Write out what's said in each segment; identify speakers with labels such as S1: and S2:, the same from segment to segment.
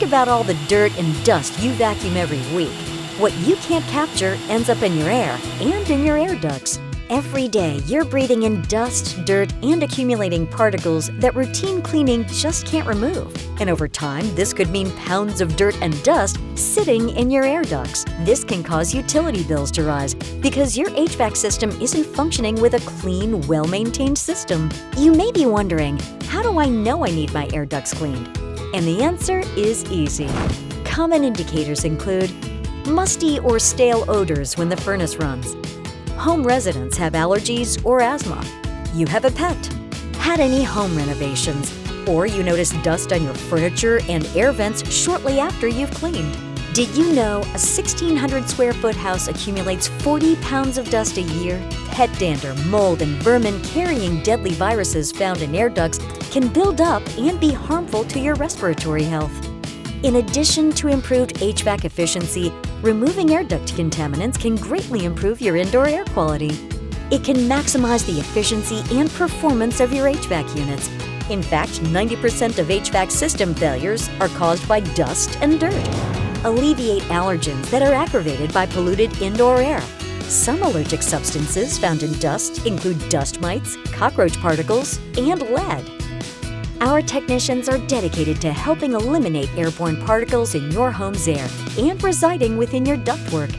S1: about all the dirt and dust you vacuum every week. What you can't capture ends up in your air and in your air ducts. Every day, you're breathing in dust, dirt, and accumulating particles that routine cleaning just can't remove. And over time, this could mean pounds of dirt and dust sitting in your air ducts. This can cause utility bills to rise because your HVAC system isn't functioning with a clean, well-maintained system. You may be wondering, how do I know I need my air ducts cleaned? And the answer is easy. Common indicators include musty or stale odors when the furnace runs, home residents have allergies or asthma, you have a pet, had any home renovations, or you notice dust on your furniture and air vents shortly after you've cleaned. Did you know a 1,600 square foot house accumulates 40 pounds of dust a year? Pet dander, mold, and vermin carrying deadly viruses found in air ducts can build up and be harmful to your respiratory health. In addition to improved HVAC efficiency, removing air duct contaminants can greatly improve your indoor air quality. It can maximize the efficiency and performance of your HVAC units. In fact, 90% of HVAC system failures are caused by dust and dirt. Alleviate allergens that are aggravated by polluted indoor air. Some allergic substances found in dust include dust mites, cockroach particles, and lead. Our technicians are dedicated to helping eliminate airborne particles in your home's air and residing within your ductwork.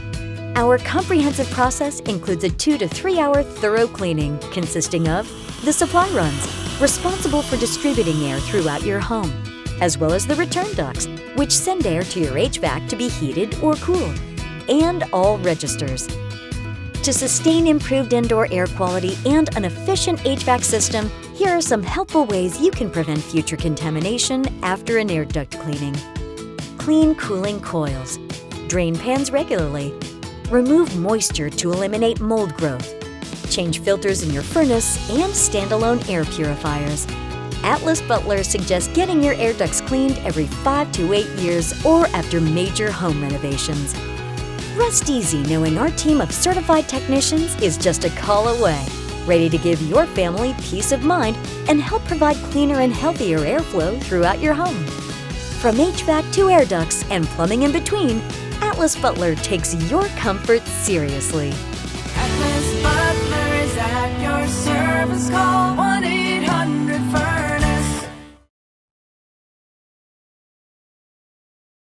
S1: Our comprehensive process includes a 2 to 3 hour thorough cleaning consisting of the supply runs, responsible for distributing air throughout your home, as well as the return ducts, which send air to your HVAC to be heated or cooled, and all registers. To sustain improved indoor air quality and an efficient HVAC system, here are some helpful ways you can prevent future contamination after an air duct cleaning. Clean cooling coils. Drain pans regularly. Remove moisture to eliminate mold growth. Change filters in your furnace and standalone air purifiers. Atlas Butler suggests getting your air ducts cleaned every 5 to 8 years or after major home renovations. Rest easy knowing our team of certified technicians is just a call away, ready to give your family peace of mind and help provide cleaner and healthier airflow throughout your home. From HVAC to air ducts and plumbing in between, Atlas Butler takes your comfort seriously.
S2: Atlas Butler is at your service. Call